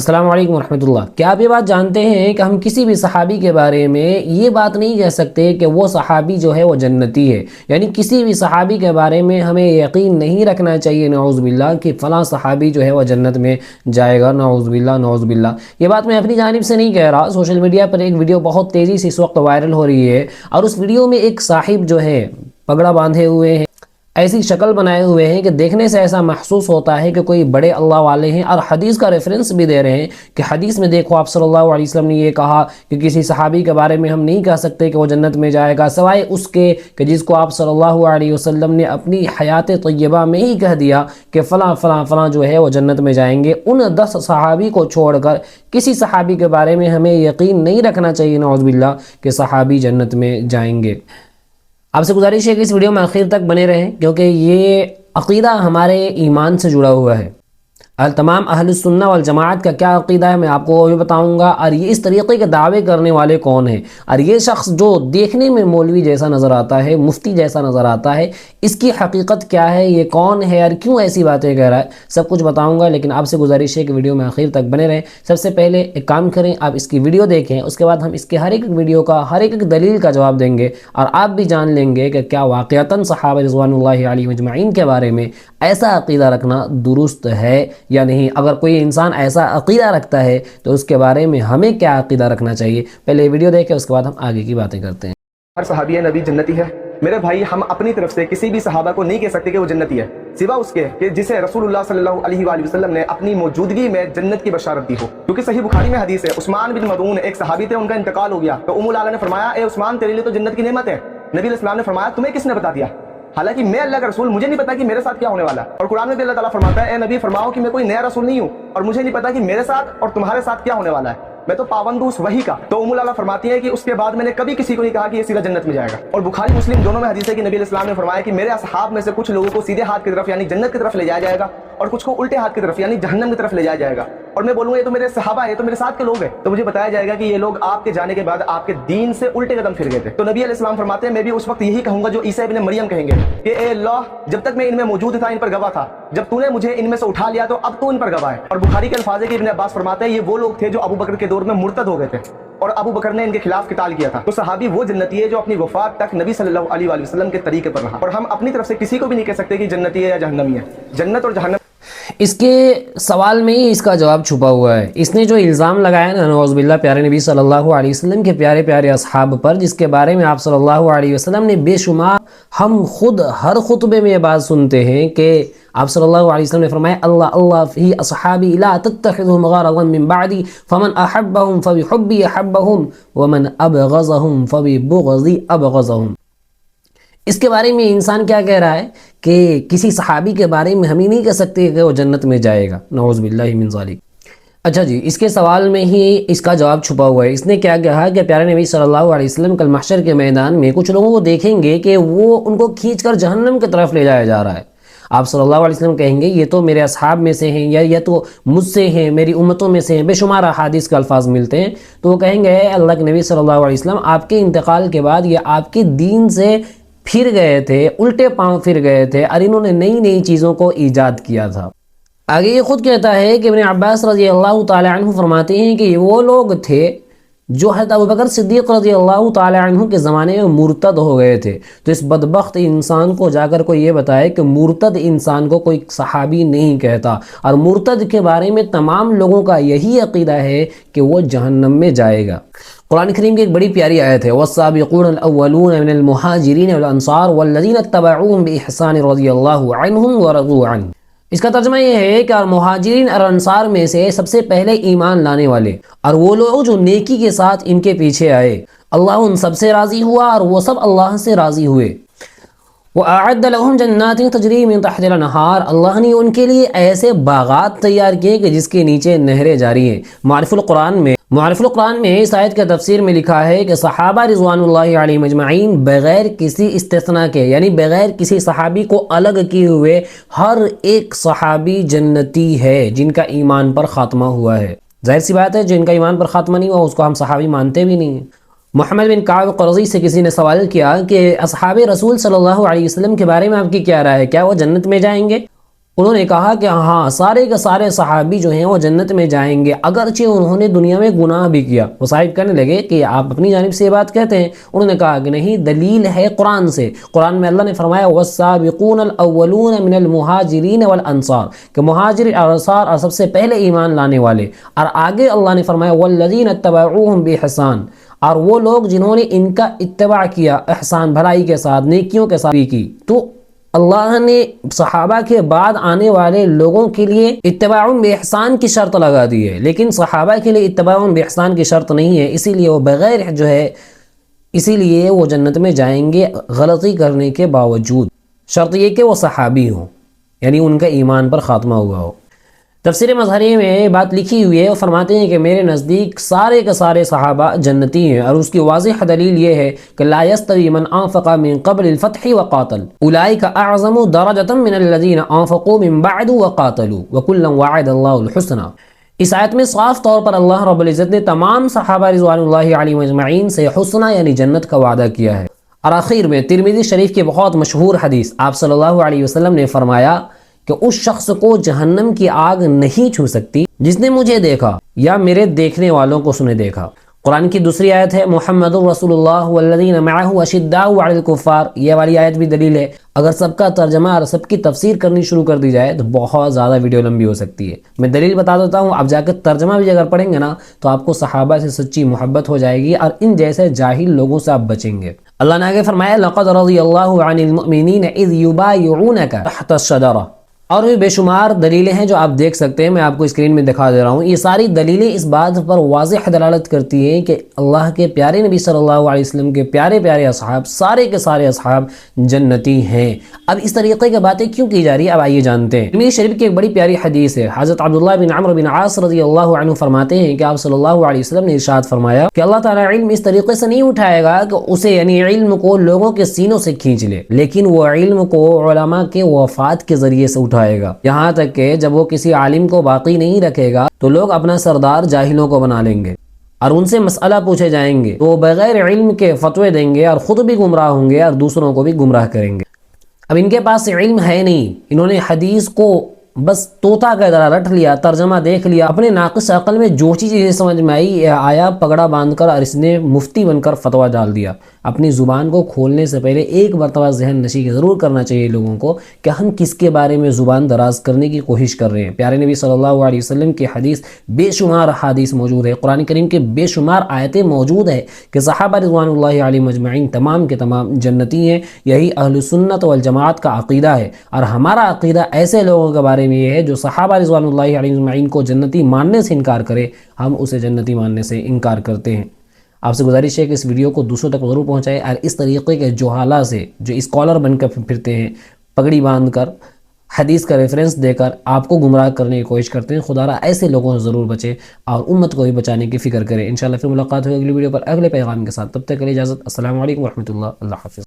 السلام علیکم ورحمۃ اللہ۔ کیا آپ یہ بات جانتے ہیں کہ ہم کسی بھی صحابی کے بارے میں یہ بات نہیں کہہ سکتے کہ وہ صحابی جو ہے وہ جنتی ہے؟ یعنی کسی بھی صحابی کے بارے میں ہمیں یقین نہیں رکھنا چاہیے نعوذ باللہ کہ فلاں صحابی جو ہے وہ جنت میں جائے گا، نعوذ باللہ نعوذ باللہ۔ یہ بات میں اپنی جانب سے نہیں کہہ رہا، سوشل میڈیا پر ایک ویڈیو بہت تیزی سے اس وقت وائرل ہو رہی ہے، اور اس ویڈیو میں ایک صاحب جو ہے پگڑا باندھے ہوئے ہیں، ایسی شکل بنائے ہوئے ہیں کہ دیکھنے سے ایسا محسوس ہوتا ہے کہ کوئی بڑے اللہ والے ہیں، اور حدیث کا ریفرنس بھی دے رہے ہیں کہ حدیث میں دیکھو آپ صلی اللہ علیہ وسلم نے یہ کہا کہ کسی صحابی کے بارے میں ہم نہیں کہہ سکتے کہ وہ جنت میں جائے گا سوائے اس کے کہ جس کو آپ صلی اللہ علیہ وسلم نے اپنی حیات طیبہ میں ہی کہہ دیا کہ فلاں فلاں فلاں جو ہے وہ جنت میں جائیں گے۔ ان 10 صحابی کو چھوڑ کر کسی صحابی کے بارے میں ہمیں یقین نہیں رکھنا چاہیے نعوذ باللہ کہ صحابی جنت میں جائیں گے۔ آپ سے گزارش ہے کہ اس ویڈیو میں آخر تک بنے رہیں، کیونکہ یہ عقیدہ ہمارے ایمان سے جڑا ہوا ہے۔ تمام اہل السنہ والجماعت کا کیا عقیدہ ہے میں آپ کو بھی بتاؤں گا، اور یہ اس طریقے کے دعوے کرنے والے کون ہیں، اور یہ شخص جو دیکھنے میں مولوی جیسا نظر آتا ہے، مفتی جیسا نظر آتا ہے، اس کی حقیقت کیا ہے، یہ کون ہے اور کیوں ایسی باتیں کہہ رہا ہے، سب کچھ بتاؤں گا۔ لیکن آپ سے گزارش ہے کہ ویڈیو میں آخر تک بنے رہیں۔ سب سے پہلے ایک کام کریں، آپ اس کی ویڈیو دیکھیں، اس کے بعد ہم اس کے ہر ایک ویڈیو کا ہر ایک دلیل کا جواب دیں گے، اور آپ بھی جان لیں گے کہ کیا واقعتاً صحابہ رضوان اللہ علیہم اجمعین کے بارے میں ایسا عقیدہ رکھنا درست ہے یا نہیں۔ اگر کوئی انسان ایسا عقیدہ رکھتا ہے تو اس کے بارے میں ہمیں کیا عقیدہ رکھنا چاہیے، پہلے ویڈیو دیکھیں، اس کے بعد ہم آگے کی باتیں کرتے ہیں۔ ہر صحابی نبی جنتی ہے میرے بھائی، ہم اپنی طرف سے کسی بھی صحابہ کو نہیں کہہ سکتے کہ وہ جنتی ہے، سوا اس کے کہ جسے رسول اللہ صلی اللہ علیہ وآلہ وسلم نے اپنی موجودگی میں جنت کی بشارت دی ہو۔ کیونکہ صحیح بخاری میں حدیث ہے، عثمان بن مظعون ایک صحابی تھے، ان کا انتقال ہو گیا تو ام العلا نے فرمایا اے عثمان تیرے لیے تو جنت کی نعمت ہے۔ نبی علیہ السلام نے فرمایا تمہیں کس نے بتا دیا؟ حالانکہ میں اللہ کا رسول، مجھے نہیں پتا کہ میرے ساتھ کیا ہونے والا ہے۔ اور قرآن میں بھی اللہ تعالیٰ فرماتا ہے اے نبی فرماؤ کہ میں کوئی نیا رسول نہیں ہوں، اور مجھے نہیں پتا کہ میرے ساتھ اور تمہارے ساتھ کیا ہونے والا ہے، میں تو پابند ہوں اس وحی کا۔ تو ام العلا فرماتی ہے کہ اس کے بعد میں نے کبھی کسی کو نہیں کہا کہ یہ سیدھا جنت میں جائے گا۔ اور بخاری مسلم دونوں میں حدیث ہے کہ نبی علیہ السلام نے فرمایا کہ میرے اصحاب میں سے کچھ لوگوں کو سیدھے ہاتھ کی طرف یعنی جنت کی طرف لے جایا جائے گا، اور کچھ کو الٹے ہاتھ کی طرف یعنی جہنم کی طرف لے جایا جائے گا۔ اور میں بولوں گا یہ تو میرے صحابہ ہیں، تو میرے ساتھ کے لوگ ہیں، تو مجھے بتایا جائے گا کہ یہ لوگ آپ کے جانے کے بعد آپ کے دین سے الٹے قدم پھر گئے تھے۔ تو نبی علیہ السلام فرماتے ہیں میں بھی اس وقت یہی کہوں گا جو عیسیٰ ابن مریم کہیں گے کہ اے اللہ جب تک میں ان میں موجود تھا ان پر گواہ تھا، جب تو نے مجھے ان میں سے اٹھا لیا تو اب تو ان پر گواہ ہے۔ اور بخاری کے الفاظ ہے کہ ابن عباس فرماتے ہیں یہ وہ لوگ تھے جو ابو بکر کے دور میں مرتد ہو گئے تھے، اور ابو بکر نے ان کے خلاف قتال کیا تھا۔ تو صحابی وہ جنتی ہے جو اپنی وفات تک نبی صلی اللہ علیہ وآلہ وسلم کے طریقے پر رہا، اور ہم اپنی طرف سے کسی کو بھی نہیں کہہ سکتے کہ جنتی ہے یا جہنمی ہے۔ جنت اور جہنم اس کے سوال میں ہی اس کا جواب چھپا ہوا ہے۔ اس نے جو الزام لگایا نا نعوذ باللہ پیارے نبی صلی اللہ علیہ وسلم کے پیارے پیارے اصحاب پر، جس کے بارے میں آپ صلی اللہ علیہ وسلم نے بے شمار، ہم خود ہر خطبے میں یہ بات سنتے ہیں کہ آپ صلی اللہ علیہ وسلم نے فرمایا اللہ اللہ فی اصحابی لا تتخذهم غرضا من بعدی فمن احبهم فبحبی احبهم ومن ابغضهم فببغضی ابغضهم۔ اس کے بارے میں انسان کیا کہہ رہا ہے کہ کسی صحابی کے بارے میں ہم ہی نہیں کہہ سکتے کہ وہ جنت میں جائے گا، نعوذ باللہ من ذالک۔ اچھا جی، اس کے سوال میں ہی اس کا جواب چھپا ہوا ہے۔ اس نے کیا کہا کہ پیارے نبی صلی اللہ علیہ وسلم کل محشر کے میدان میں کچھ لوگوں کو دیکھیں گے کہ وہ ان کو کھینچ کر جہنم کی طرف لے جایا جا رہا ہے۔ آپ صلی اللہ علیہ وسلم کہیں گے یہ تو میرے اصحاب میں سے ہیں، یا یہ تو مجھ سے ہیں، میری امتوں میں سے ہیں، بے شمار احادیث کے الفاظ ملتے ہیں۔ تو وہ کہیں گے اے اللہ کے نبی صلی اللہ علیہ وسلم آپ کے انتقال کے بعد یہ آپ کے دین سے پھر گئے تھے، الٹے پاؤں پھر گئے تھے، اور انہوں نے نئی نئی چیزوں کو ایجاد کیا تھا۔ آگے یہ خود کہتا ہے کہ ابن عباس رضی اللہ تعالی عنہ فرماتے ہیں کہ یہ وہ لوگ تھے جو حضرت ابوبکر صدیق رضی اللہ تعالی عنہ کے زمانے میں مرتد ہو گئے تھے۔ تو اس بدبخت انسان کو جا کر کوئی یہ بتائے کہ مرتد انسان کو کوئی صحابی نہیں کہتا، اور مرتد کے بارے میں تمام لوگوں کا یہی عقیدہ ہے کہ وہ جہنم میں جائے گا۔ قرآن کریم کی ایک بڑی پیاری آیت ہے والسابقون الاولون من المہاجرین والانصار والذین اتبعوهم بإحسان رضی اللہ عنہم ورضوا عنہ۔ اس کا ترجمہ یہ ہے کہ مہاجرین اور انصار میں سے سب سے پہلے ایمان لانے والے اور وہ لوگ جو نیکی کے ساتھ ان کے پیچھے آئے، اللہ ان سب سے راضی ہوا اور وہ سب اللہ سے راضی ہوئے۔ وَأَعَدَّ لَهُمْ جَنَّاتٍ تَجْرِي مِن تَحْتِهَا الْأَنْهَارُ، اللہ نے ان کے لیے ایسے باغات تیار کیے کہ جس کے نیچے نہریں جاری ہیں۔ معارف القرآن میں اس آیت کے تفسیر میں لکھا ہے کہ صحابہ رضوان اللہ علیہم اجمعین بغیر کسی استثناء کے، یعنی بغیر کسی صحابی کو الگ کیے ہوئے، ہر ایک صحابی جنتی ہے جن کا ایمان پر خاتمہ ہوا ہے۔ ظاہر سی بات ہے جن کا ایمان پر خاتمہ نہیں ہوا اس کو ہم صحابی مانتے بھی نہیں ہیں۔ محمد بن کعب قرظی سے کسی نے سوال کیا کہ اصحاب رسول صلی اللہ علیہ وسلم کے بارے میں آپ کی کیا رائے ہے، کیا وہ جنت میں جائیں گے؟ انہوں نے کہا کہ ہاں سارے کے سارے صحابی جو ہیں وہ جنت میں جائیں گے اگرچہ انہوں نے دنیا میں گناہ بھی کیا۔ وہ صاحب کہنے لگے کہ آپ اپنی جانب سے یہ بات کہتے ہیں؟ انہوں نے کہا کہ نہیں، دلیل ہے قرآن سے۔ قرآن میں اللہ نے فرمایا والسابقون الاولون من المہاجرین والانصار، کہ مہاجر اور انصار اور سب سے پہلے ایمان لانے والے، اور آگے اللہ نے فرمایا والذین اتبعوہم بإحسان، اور وہ لوگ جنہوں نے ان کا اتباع کیا احسان، بھلائی کے ساتھ، نیکیوں کے ساتھ کی۔ تو اللہ نے صحابہ کے بعد آنے والے لوگوں کے لیے اتباع باحسان کی شرط لگا دی ہے، لیکن صحابہ کے لیے اتباع باحسان کی شرط نہیں ہے، اسی لیے وہ بغیر اسی لیے وہ جنت میں جائیں گے غلطی کرنے کے باوجود، شرط یہ کہ وہ صحابی ہوں، یعنی ان کا ایمان پر خاتمہ ہوا ہو۔ تفسیر مظہری میں بات لکھی ہوئی ہے، وہ فرماتے ہیں کہ میرے نزدیک سارے کے سارے صحابہ جنتی ہیں، اور اس کی واضح دلیل یہ ہے کہ لا يستوي من انفق من قبل الفتح وقاتل اولئک اعظم درجة من الذين انفقوا من بعد وقاتلوا وكلا وعد الله الحسنى۔ اس آیت میں صاف طور پر اللہ رب العزت نے تمام صحابہ رضوان اللہ علیہم اجمعین سے حسنہ یعنی جنت کا وعدہ کیا ہے۔ اور آخر میں ترمذی شریف کی بہت مشہور حدیث، آپ صلی اللہ علیہ وسلم نے فرمایا کہ اس شخص کو جہنم کی آگ نہیں چھو سکتی جس نے مجھے دیکھا یا میرے دیکھنے والوں کو سنے دیکھا۔ قرآن کی دوسری آیت ہے محمد رسول اللہ والذین معہ اشداء علی الکفار، یہ والی آیت بھی دلیل ہے۔ اگر سب کا ترجمہ اور سب کی تفسیر کرنی شروع کر دی جائے تو بہت زیادہ ویڈیو لمبی ہو سکتی ہے، میں دلیل بتا دیتا ہوں، اب جا کے ترجمہ بھی اگر پڑھیں گے نا تو آپ کو صحابہ سے سچی محبت ہو جائے گی اور ان جیسے جاہل لوگوں سے آپ بچیں گے۔ اللہ نے آگے فرمایا لقد رضی اللہ عن المؤمنین اذ یبایعونک تحت الشجرہ، اور بھی بے شمار دلیلیں ہیں جو آپ دیکھ سکتے ہیں، میں آپ کو اسکرین میں دکھا دے رہا ہوں۔ یہ ساری دلیلیں اس بات پر واضح دلالت کرتی ہیں کہ اللہ کے پیارے نبی صلی اللہ علیہ وسلم کے پیارے پیارے اصحاب، سارے کے سارے اصحاب جنتی ہیں۔ اب اس طریقے کی باتیں کیوں کی جا رہی ہے، اب آئیے جانتے ہیں۔ ترمذی شریف کی ایک بڑی پیاری حدیث ہے، حضرت عبداللہ بن عمرو بن عاص رضی اللہ عنہ فرماتے ہیں کہ آپ صلی اللہ علیہ وسلم نے ارشاد فرمایا کہ اللہ تعالیٰ علم اس طریقے سے نہیں اٹھائے گا کہ اسے یعنی علم کو لوگوں کے سینوں سے کھینچ لے، لیکن وہ علم کو علماء کے وفات کے ذریعے سے اٹھائے گا، یہاں تک کہ جب وہ کسی عالم کو باقی نہیں رکھے گا تو لوگ اپنا سردار جاہلوں کو بنا لیں گے اور ان سے مسئلہ پوچھے جائیں گے تو وہ بغیر علم کے فتوے دیں گے اور خود بھی گمراہ ہوں گے اور دوسروں کو بھی گمراہ کریں گے۔ اب ان کے پاس علم ہے نہیں، انہوں نے حدیث کو بس طوطا کا طرح رٹ لیا، ترجمہ دیکھ لیا، اپنے ناقص عقل میں جو چیزیں سمجھ میں آئی آیا پگڑا باندھ کر اور اس نے مفتی بن کر فتویٰ ڈال دیا۔ اپنی زبان کو کھولنے سے پہلے ایک مرتبہ ذہن نشی ضرور کرنا چاہیے لوگوں کو کہ ہم کس کے بارے میں زبان دراز کرنے کی کوشش کر رہے ہیں۔ پیارے نبی صلی اللہ علیہ وسلم کی حدیث بے شمار حدیث موجود ہے، قرآن کریم کے بے شمار آیتیں موجود ہے کہ صحابہ رضوان اللہ علیہم اجمعین تمام کے تمام جنتی ہیں۔ یہی اہل سنت والجماعت کا عقیدہ ہے، اور ہمارا عقیدہ ایسے لوگوں کے بارے میں یہ ہے جو صحابہ رضوان اللہ علیہم اجمعین کو جنتی ماننے سے انکار کرے، ہم اسے جنتی ماننے سے انکار کرتے ہیں۔ آپ سے گزارش ہے کہ اس ویڈیو کو دوسروں تک ضرور پہنچائے، اور اس طریقے کے جوہالہ سے جو اسکالر بن کر پھرتے ہیں، پگڑی باندھ کر حدیث کا ریفرنس دے کر آپ کو گمراہ کرنے کی کوشش کرتے ہیں، خدا را ایسے لوگوں سے ضرور بچے اور امت کو بھی بچانے کی فکر کریں۔ انشاءاللہ پھر ملاقات ہوگی اگلی ویڈیو پر اگلے پیغام کے ساتھ، تب تک کے لیے اجازت، السلام علیکم ورحمۃ اللہ، اللہ حافظ۔